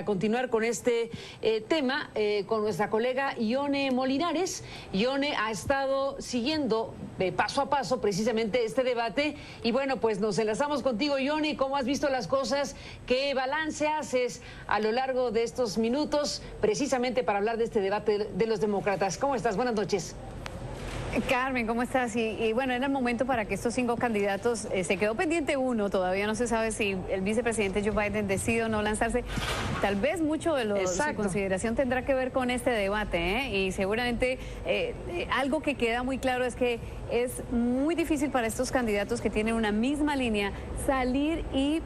continuar con este tema con nuestra colega Ione Molinares. Ione ha estado siguiendo paso a paso precisamente este debate y bueno, pues nos enlazamos contigo, Ione. ¿Cómo has visto las cosas? ¿Qué balance haces a lo largo de estos minutos precisamente para hablar de este debate de los demócratas? ¿Cómo estás? Buenas noches. Carmen, ¿cómo estás? Y bueno, era el momento para que estos 5 candidatos, se quedó pendiente uno, todavía no se sabe si el vicepresidente Joe Biden decide o no lanzarse. Tal vez mucho de su consideración tendrá que ver con este debate, y seguramente algo que queda muy claro es que es muy difícil para estos candidatos que tienen una misma línea salir y,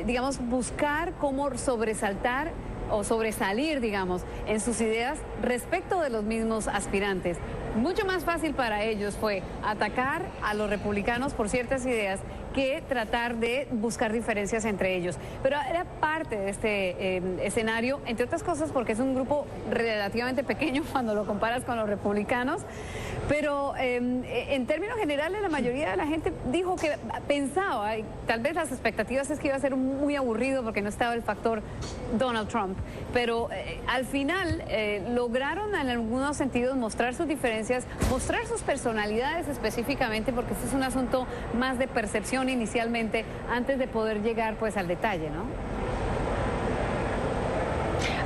digamos, buscar cómo sobresaltar o sobresalir, digamos, en sus ideas respecto de los mismos aspirantes. Mucho más fácil para ellos fue atacar a los republicanos por ciertas ideas que tratar de buscar diferencias entre ellos. Pero era parte de este escenario, entre otras cosas porque es un grupo relativamente pequeño cuando lo comparas con los republicanos, pero en términos generales la mayoría de la gente dijo que pensaba, tal vez las expectativas es que iba a ser muy aburrido porque no estaba el factor Donald Trump, pero al final lograron en algunos sentidos mostrar sus diferencias, mostrar sus personalidades específicamente, porque este es un asunto más de percepción inicialmente antes de poder llegar pues al detalle, ¿no?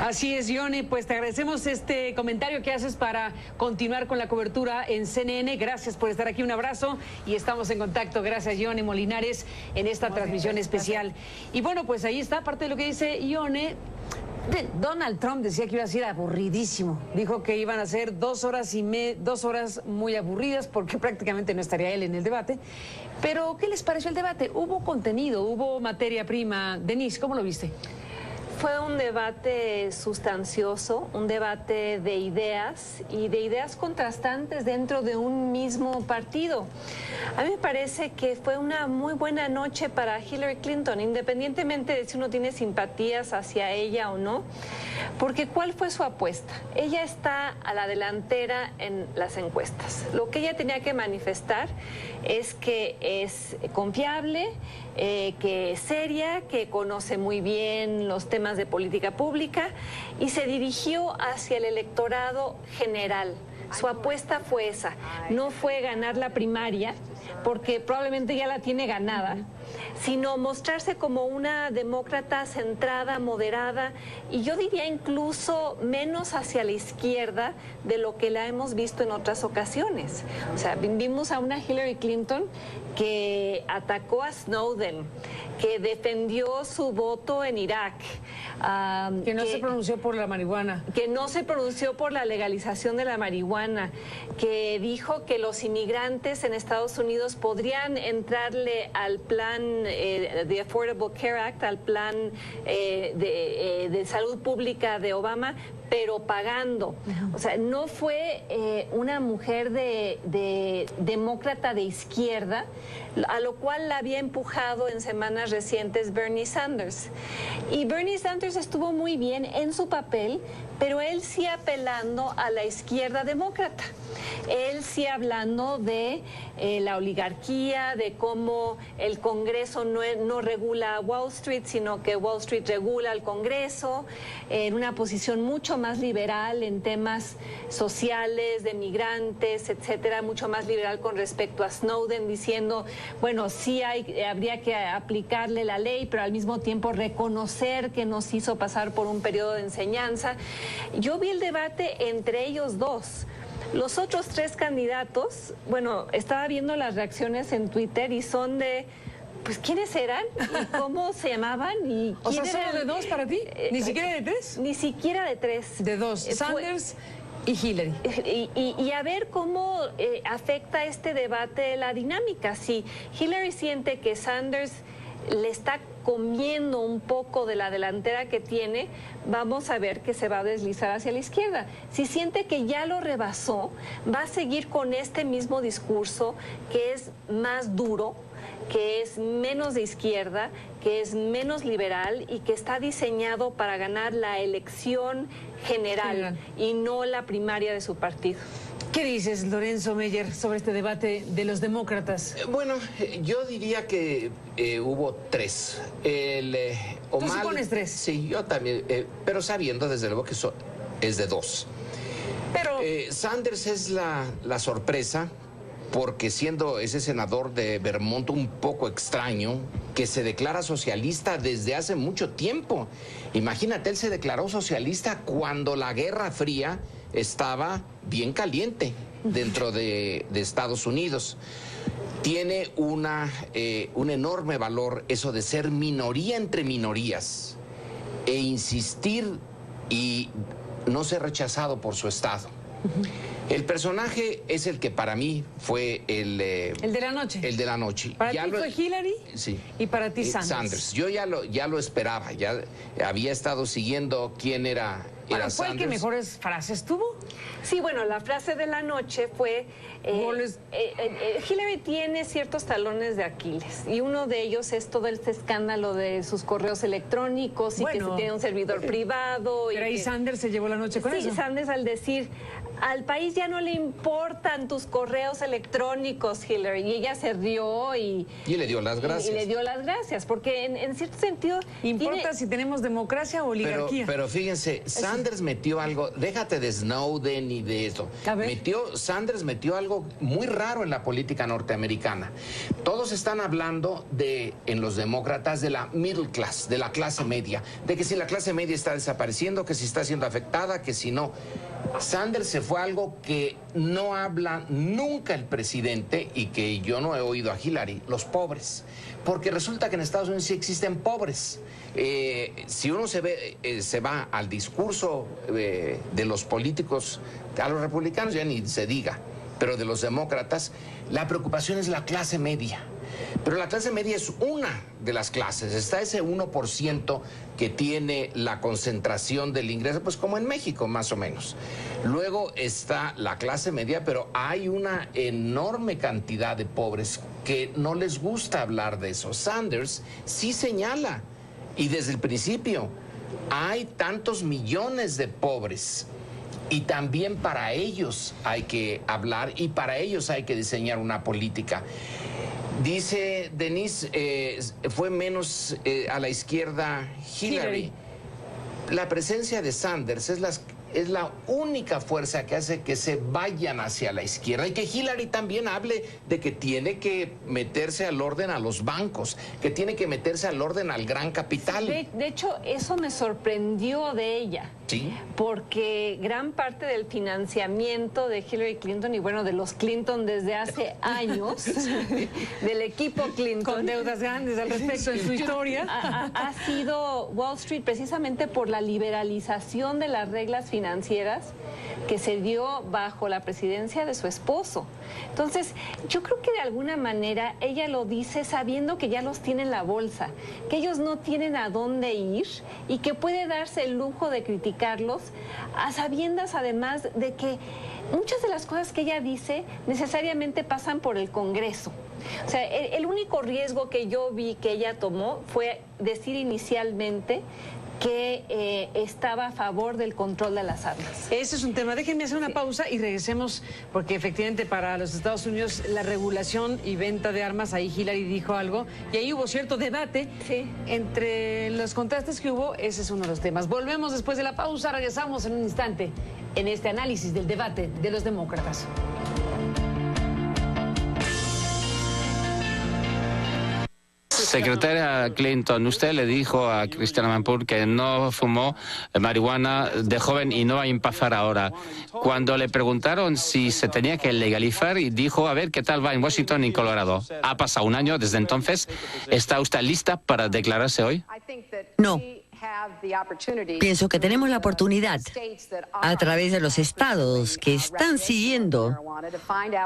Así es, Ione, pues te agradecemos este comentario que haces para continuar con la cobertura en CNN. Gracias por estar aquí, un abrazo y estamos en contacto. Gracias, Ione Molinares, en esta transmisión especial. Y bueno, pues ahí está parte de lo que dice Ione. Donald Trump decía que iba a ser aburridísimo. Dijo que iban a ser 2 horas muy aburridas porque prácticamente no estaría él en el debate. Pero, ¿qué les pareció el debate? ¿Hubo contenido? ¿Hubo materia prima? Denise, ¿cómo lo viste? Fue un debate sustancioso, un debate de ideas y de ideas contrastantes dentro de un mismo partido. A mí me parece que fue una muy buena noche para Hillary Clinton, independientemente de si uno tiene simpatías hacia ella o no, porque ¿cuál fue su apuesta? Ella está a la delantera en las encuestas. Lo que ella tenía que manifestar es que es confiable, que es seria, que conoce muy bien los temas de política pública y se dirigió hacia el electorado general. Su apuesta fue esa, no fue ganar la primaria, porque probablemente ya la tiene ganada, sino mostrarse como una demócrata centrada, moderada, y yo diría incluso menos hacia la izquierda de lo que la hemos visto en otras ocasiones. O sea, vimos a una Hillary Clinton que atacó a Snowden, que defendió su voto en Irak. Que no se pronunció por la marihuana. Que no se pronunció por la legalización de la marihuana, que dijo que los inmigrantes en Estados Unidos podrían entrarle al plan de Affordable Care Act, al plan de salud pública de Obama, pero pagando. O sea, no fue una mujer de demócrata de izquierda, a lo cual la había empujado en semanas recientes Bernie Sanders. Y Bernie Sanders estuvo muy bien en su papel, pero él sí apelando a la izquierda demócrata. Él sí hablando de la oligarquía, de cómo el Congreso no regula a Wall Street, sino que Wall Street regula al Congreso, en una posición mucho más liberal en temas sociales, de migrantes, etcétera, mucho más liberal con respecto a Snowden, diciendo, bueno, sí habría que aplicarle la ley, pero al mismo tiempo reconocer que nos hizo pasar por un periodo de enseñanza. Yo vi el debate entre ellos dos. Los otros 3 candidatos, bueno, estaba viendo las reacciones en Twitter y son de, pues, ¿quiénes eran? ¿Y cómo se llamaban? ¿Y o sea, ¿solo de 2 para ti? ¿Ni siquiera de 3? Ni siquiera de 3. De 2, Sanders y Hillary. Y a ver cómo afecta este debate la dinámica. Si Hillary siente que Sanders le está comiendo un poco de la delantera que tiene, vamos a ver que se va a deslizar hacia la izquierda. Si siente que ya lo rebasó, va a seguir con este mismo discurso que es más duro, que es menos de izquierda, que es menos liberal y que está diseñado para ganar la elección general y no la primaria de su partido. ¿Qué dices, Lorenzo Meyer, sobre este debate de los demócratas? Bueno, yo diría que hubo tres. ¿Tú supones tres? Sí, yo también, pero sabiendo desde luego que es de dos. Pero Sanders es la sorpresa, porque siendo ese senador de Vermont un poco extraño, que se declara socialista desde hace mucho tiempo. Imagínate, él se declaró socialista cuando la Guerra Fría estaba bien caliente dentro de Estados Unidos. Tiene un enorme valor eso de ser minoría entre minorías e insistir y no ser rechazado por su estado. El personaje es el que para mí fue el de la noche. El de la noche. ¿Para ti fue Hillary? Sí. ¿Y para ti Sanders? Yo ya lo esperaba, ya había estado siguiendo quién era ¿Fue Sanders. el que mejores frases tuvo? Sí, bueno, la frase de la noche fue... Hillary tiene ciertos talones de Aquiles y uno de ellos es todo este escándalo de sus correos electrónicos y que se tiene un servidor privado. Pero ahí Sanders se llevó la noche con eso. Sí, Sanders al decir... Al país ya no le importan tus correos electrónicos, Hillary. Y ella se rió y le dio las gracias. Y le dio las gracias, porque en cierto sentido... ¿Importa si tenemos democracia o oligarquía? Pero fíjense, Sanders metió algo, déjate de Snowden y de eso. Sanders metió algo muy raro en la política norteamericana. Todos están hablando en los demócratas, de la middle class, de la clase media, de que si la clase media está desapareciendo, que si está siendo afectada, que si no... Sanders se fue a algo que no habla nunca el presidente y que yo no he oído a Hillary, los pobres. Porque resulta que en Estados Unidos sí existen pobres. Si uno se va al discurso de los políticos, a los republicanos ya ni se diga, pero de los demócratas, la preocupación es la clase media. Pero la clase media es una de las clases. Está ese 1% que tiene la concentración del ingreso, pues como en México, más o menos. Luego está la clase media, pero hay una enorme cantidad de pobres que no les gusta hablar de eso. Sanders sí señala, y desde el principio, hay tantos millones de pobres. Y también para ellos hay que hablar y para ellos hay que diseñar una política. Dice Denise, fue menos a la izquierda Hillary. La presencia de Sanders es la única fuerza que hace que se vayan hacia la izquierda y que Hillary también hable de que tiene que meterse al orden a los bancos, que tiene que meterse al orden al gran capital. De hecho, eso me sorprendió de ella. Sí. Porque gran parte del financiamiento de Hillary Clinton y bueno, de los Clinton desde hace años, del equipo Clinton. Con deudas grandes al respecto en su historia. Ha sido Wall Street precisamente por la liberalización de las reglas financieras que se dio bajo la presidencia de su esposo. Entonces, yo creo que de alguna manera ella lo dice sabiendo que ya los tiene en la bolsa, que ellos no tienen a dónde ir y que puede darse el lujo de criticarlos a sabiendas además de que muchas de las cosas que ella dice necesariamente pasan por el Congreso. O sea, el único riesgo que yo vi que ella tomó fue decir inicialmente que estaba a favor del control de las armas. Ese es un tema. Déjenme hacer una pausa y regresemos, porque efectivamente para los Estados Unidos la regulación y venta de armas, ahí Hillary dijo algo, y ahí hubo cierto debate. Sí. Entre los contrastes que hubo, ese es uno de los temas. Volvemos después de la pausa, regresamos en un instante en este análisis del debate de los demócratas. Secretaria Clinton, usted le dijo a Christiane Amanpour que no fumó marihuana de joven y no va a empezar ahora. Cuando le preguntaron si se tenía que legalizar, dijo, a ver qué tal va en Washington y Colorado. Ha pasado un año desde entonces. ¿Está usted lista para declararse hoy? No. Pienso que tenemos la oportunidad, a través de los estados que están siguiendo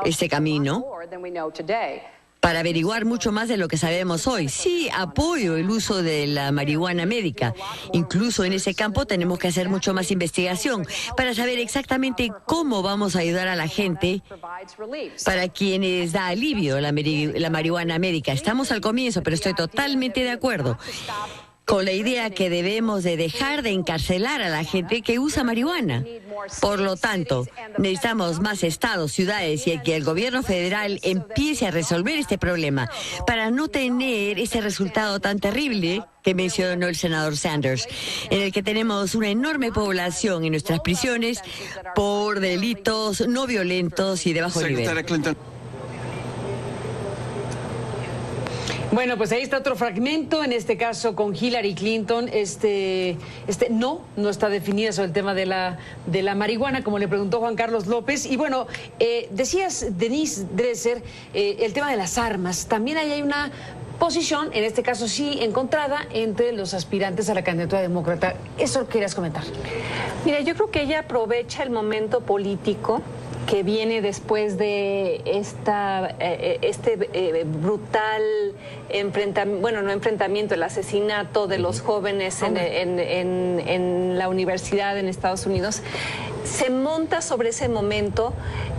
este camino, para averiguar mucho más de lo que sabemos hoy. Sí, apoyo el uso de la marihuana médica. Incluso en ese campo tenemos que hacer mucho más investigación para saber exactamente cómo vamos a ayudar a la gente para quienes da alivio la marihuana médica. Estamos al comienzo, pero estoy totalmente de acuerdo. con la idea que debemos de dejar de encarcelar a la gente que usa marihuana. Por lo tanto, necesitamos más estados, ciudades y que el gobierno federal empiece a resolver este problema para no tener ese resultado tan terrible que mencionó el senador Sanders, en el que tenemos una enorme población en nuestras prisiones por delitos no violentos y de bajo nivel. Bueno, pues ahí está otro fragmento, en este caso con Hillary Clinton. No está definida sobre el tema de la marihuana, como le preguntó Juan Carlos López. Y bueno, decías, Denise Dresser, el tema de las armas. También ahí hay una posición, en este caso sí, encontrada entre los aspirantes a la candidatura demócrata. ¿Eso querías comentar? Mira, yo creo que ella aprovecha el momento político que viene después de este brutal enfrentamiento, bueno, no enfrentamiento, el asesinato de los jóvenes en la universidad en Estados Unidos. Se monta sobre ese momento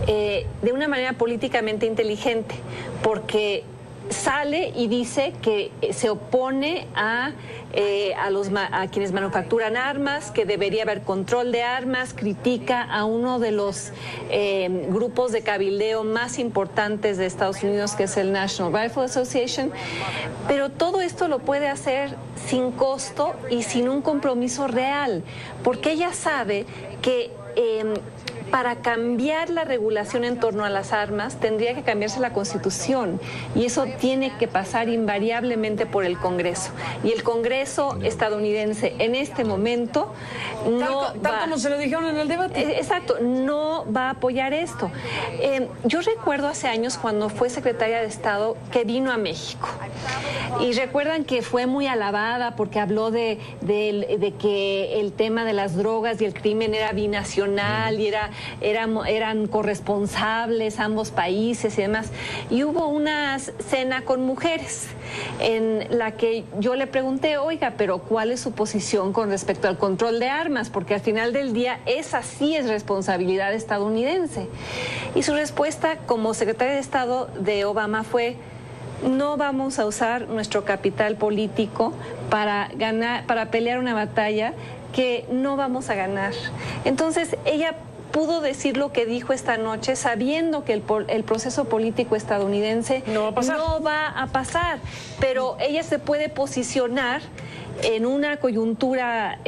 de una manera políticamente inteligente, porque sale y dice que se opone a quienes manufacturan armas, que debería haber control de armas, critica a uno de los grupos de cabildeo más importantes de Estados Unidos, que es el National Rifle Association, pero todo esto lo puede hacer sin costo y sin un compromiso real, porque ella sabe que para cambiar la regulación en torno a las armas tendría que cambiarse la Constitución, y eso tiene que pasar invariablemente por el Congreso, y el Congreso estadounidense en este momento tal como se lo dijeron en el debate. Exacto, no va a apoyar esto. Yo recuerdo hace años, cuando fue secretaria de Estado, que vino a México, y recuerdan que fue muy alabada porque habló de que el tema de las drogas y el crimen era binacional y eran corresponsables ambos países y demás. Y hubo una cena con mujeres en la que yo le pregunté, oiga, pero ¿cuál es su posición con respecto al control de armas? Porque al final del día esa sí es responsabilidad estadounidense. Y su respuesta como secretaria de Estado de Obama fue: no vamos a usar nuestro capital político para pelear una batalla que no vamos a ganar. Entonces ella pudo decir lo que dijo esta noche, sabiendo que el proceso político estadounidense no va a pasar, pero ella se puede posicionar en una coyuntura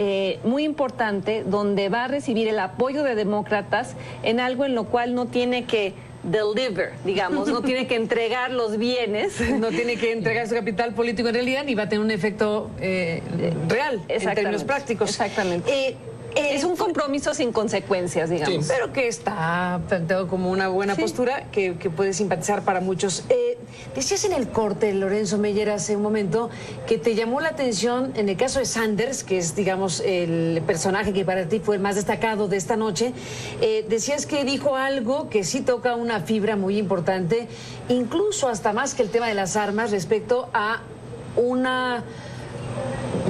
muy importante, donde va a recibir el apoyo de demócratas en algo en lo cual no tiene que deliver, digamos, no tiene que entregar los bienes, no tiene que entregar su capital político en realidad, y va a tener un efecto real en términos prácticos. Exactamente. Es un compromiso sin consecuencias, digamos. Sí, pero que está planteado como una buena postura que puede simpatizar para muchos. Decías en el corte, Lorenzo Meyer, hace un momento, que te llamó la atención en el caso de Sanders, que es, digamos, el personaje que para ti fue el más destacado de esta noche. Decías que dijo algo que sí toca una fibra muy importante, incluso hasta más que el tema de las armas, respecto a una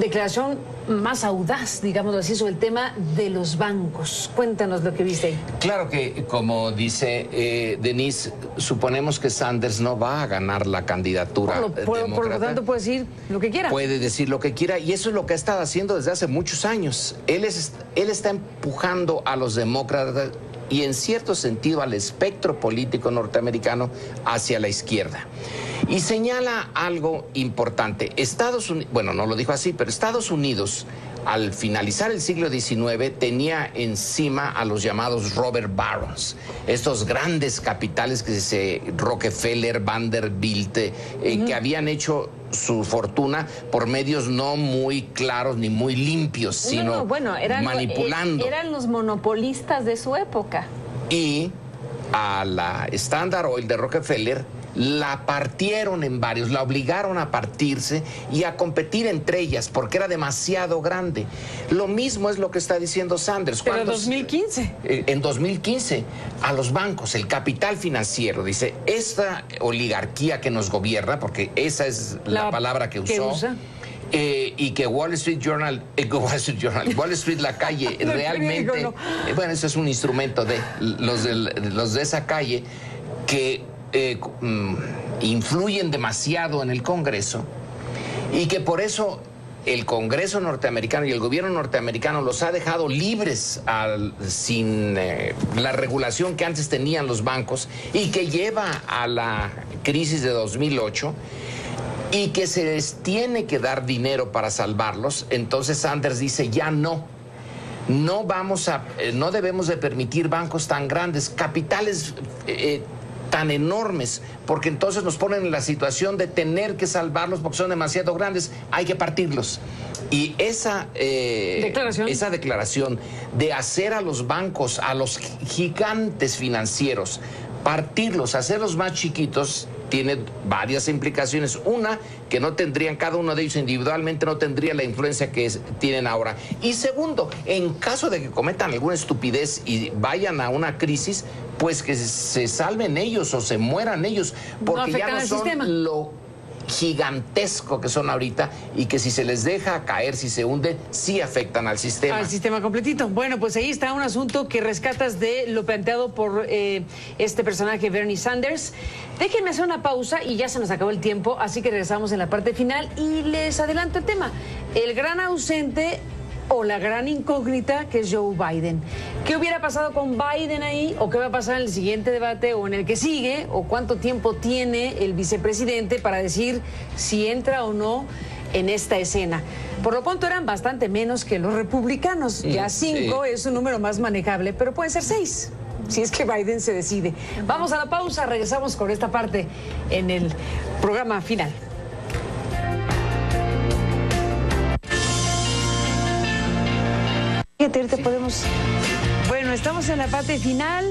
declaración más audaz, digámoslo así, sobre el tema de los bancos. Cuéntanos lo que viste ahí. Claro que, como dice Denise, suponemos que Sanders no va a ganar la candidatura demócrata. Por lo tanto, puede decir lo que quiera. Puede decir lo que quiera, y eso es lo que ha estado haciendo desde hace muchos años. Él está empujando a los demócratas y, en cierto sentido, al espectro político norteamericano hacia la izquierda. Y señala algo importante. Estados Unidos, bueno, no lo dijo así, pero Estados Unidos, al finalizar el siglo XIX, tenía encima a los llamados robber barons, estos grandes capitales Rockefeller, Vanderbilt, que habían hecho su fortuna por medios no muy claros ni muy limpios, sino manipulando. Eran los monopolistas de su época. Y a la Standard Oil de Rockefeller la partieron en varios, la obligaron a partirse y a competir entre ellas porque era demasiado grande. Lo mismo es lo que está diciendo Sanders. Pero en 2015. En 2015, a los bancos, el capital financiero, dice, esta oligarquía que nos gobierna, porque esa es la palabra que usó. Y que Wall Street La Calle, realmente, bueno, eso es un instrumento de los de esa calle que influyen demasiado en el Congreso, y que por eso el Congreso norteamericano y el gobierno norteamericano los ha dejado libres sin la regulación que antes tenían los bancos y que lleva a la crisis de 2008 y que se les tiene que dar dinero para salvarlos, entonces Sanders dice ya no debemos de permitir bancos tan grandes, capitales tan enormes, porque entonces nos ponen en la situación de tener que salvarlos porque son demasiado grandes, hay que partirlos. Y esa declaración de hacer a los bancos, a los gigantes financieros, partirlos, hacerlos más chiquitos, tiene varias implicaciones. Una, que no tendrían, cada uno de ellos individualmente no tendría la influencia que tienen ahora. Y segundo, en caso de que cometan alguna estupidez y vayan a una crisis, pues que se salven ellos o se mueran ellos, porque ya no son lo gigantesco que son ahorita y que si se les deja caer, si se hunde, sí afectan al sistema. Al sistema completito. Bueno, pues ahí está un asunto que rescatas de lo planteado por este personaje, Bernie Sanders. Déjenme hacer una pausa y ya se nos acabó el tiempo, así que regresamos en la parte final y les adelanto el tema. El gran ausente o la gran incógnita que es Joe Biden. ¿Qué hubiera pasado con Biden ahí? ¿O qué va a pasar en el siguiente debate o en el que sigue? ¿O cuánto tiempo tiene el vicepresidente para decir si entra o no en esta escena? Por lo pronto eran bastante menos que los republicanos. Ya 5 es un número más manejable, pero pueden ser 6. Si es que Biden se decide. Vamos a la pausa, regresamos con esta parte en el programa final. Bueno, estamos en la parte final.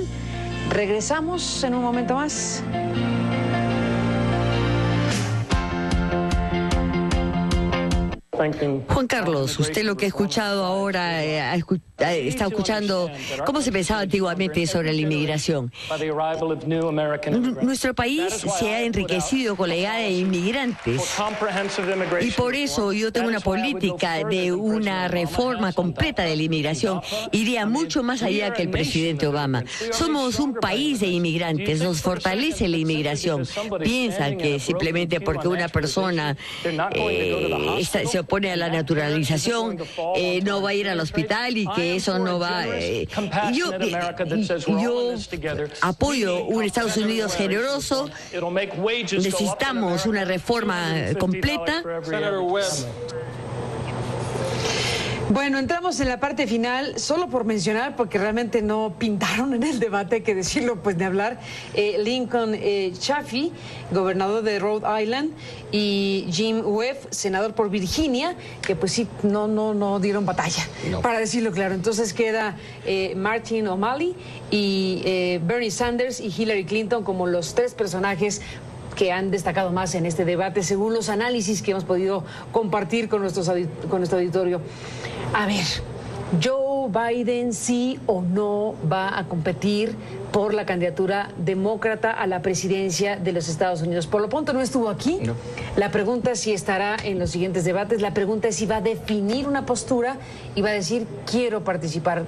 Regresamos en un momento más. Juan Carlos, usted lo que ha escuchado ahora, está escuchando cómo se pensaba antiguamente sobre la inmigración. Nuestro país se ha enriquecido con la llegada de inmigrantes y por eso yo tengo una política de una reforma completa de la inmigración. Iría mucho más allá que el presidente Obama. Somos un país de inmigrantes, nos fortalece la inmigración. Piensan que simplemente porque una persona se opone a la naturalización, no va a ir al hospital y que eso no va... Yo apoyo un Estados Unidos generoso, necesitamos una reforma completa. Bueno, entramos en la parte final, solo por mencionar, porque realmente no pintaron en el debate, hay que decirlo, pues de hablar, Lincoln Chafee, gobernador de Rhode Island, y Jim Webb, senador por Virginia, que pues sí, no dieron batalla, para decirlo claro. Entonces queda Martin O'Malley y Bernie Sanders y Hillary Clinton como los 3 personajes que han destacado más en este debate, según los análisis que hemos podido compartir con nuestro auditorio. A ver, ¿Joe Biden sí o no va a competir por la candidatura demócrata a la presidencia de los Estados Unidos? Por lo pronto no estuvo aquí. No. La pregunta es si estará en los siguientes debates. La pregunta es si va a definir una postura y va a decir, quiero participar.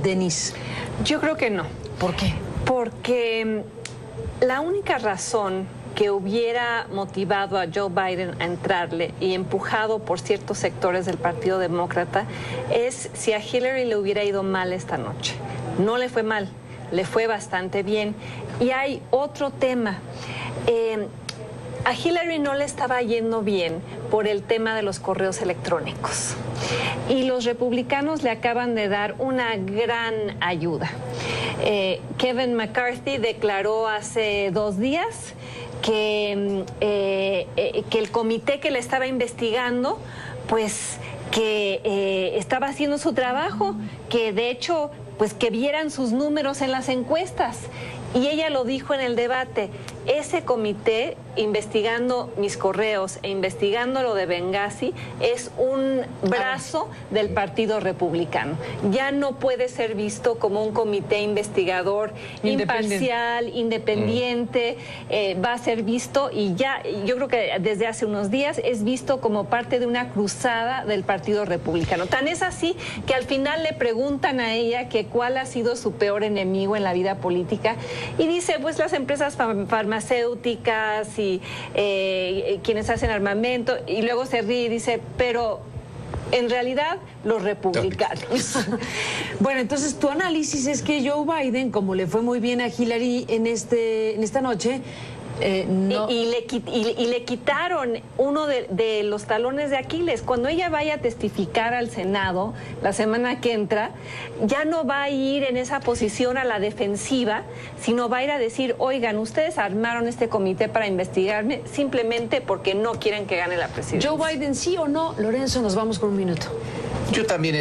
Denise. Yo creo que no. ¿Por qué? Porque la única razón que hubiera motivado a Joe Biden a entrarle y empujado por ciertos sectores del Partido Demócrata es si a Hillary le hubiera ido mal esta noche. No le fue mal, le fue bastante bien. Y hay otro tema. A Hillary no le estaba yendo bien por el tema de los correos electrónicos. Y los republicanos le acaban de dar una gran ayuda. Kevin McCarthy declaró hace 2 días que el comité que le estaba investigando, pues que estaba haciendo su trabajo, que de hecho, pues que vieran sus números en las encuestas. Y ella lo dijo en el debate, ese comité investigando mis correos e investigando lo de Benghazi es un brazo del Partido Republicano. Ya no puede ser visto como un comité investigador imparcial, independiente, va a ser visto y ya, yo creo que desde hace unos días es visto como parte de una cruzada del Partido Republicano. Tan es así que al final le preguntan a ella que cuál ha sido su peor enemigo en la vida política y dice, pues las empresas farmacéuticas y quienes hacen armamento, y luego se ríe y dice, pero En realidad, los republicanos. Bueno, entonces tu análisis es que Joe Biden, como le fue muy bien a Hillary en esta noche, no. y le quitaron uno de los talones de Aquiles. Cuando ella vaya a testificar al Senado la semana que entra, ya no va a ir en esa posición a la defensiva, sino va a ir a decir, oigan, ustedes armaron este comité para investigarme simplemente porque no quieren que gane la presidencia. Joe Biden, ¿sí o no? Lorenzo, nos vamos con un minuto. Yo también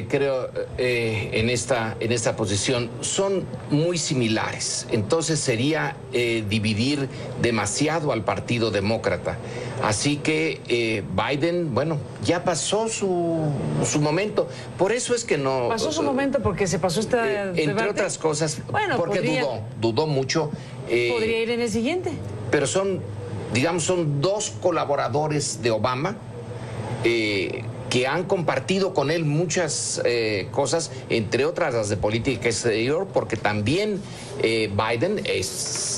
creo en esta posición. Son muy similares. Entonces sería dividir demasiado al Partido Demócrata. Así que Biden, bueno, ya pasó su momento. Por eso es que no... Pasó su momento porque se pasó esta debate. Entre otras cosas, bueno, porque dudó mucho. Podría ir en el siguiente. Pero son dos colaboradores de Obama que han compartido con él muchas cosas, entre otras las de política exterior, porque también Biden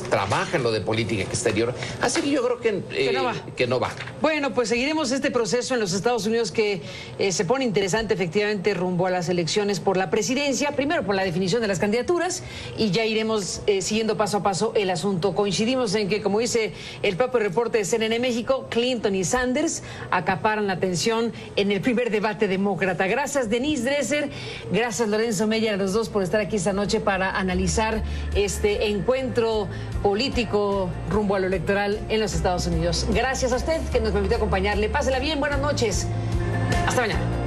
trabaja en lo de política exterior. Así que yo creo que no va. Bueno, pues seguiremos este proceso en los Estados Unidos que se pone interesante efectivamente rumbo a las elecciones por la presidencia, primero por la definición de las candidaturas y ya iremos siguiendo paso a paso el asunto. Coincidimos en que, como dice el propio reporte de CNN México, Clinton y Sanders acaparan la atención en el primer debate demócrata. Gracias, Denise Dresser. Gracias, Lorenzo Meyer, a los dos por estar aquí esta noche para analizar este encuentro político rumbo a lo electoral en los Estados Unidos. Gracias a usted que nos permitió acompañarle. Pásela bien, buenas noches. Hasta mañana.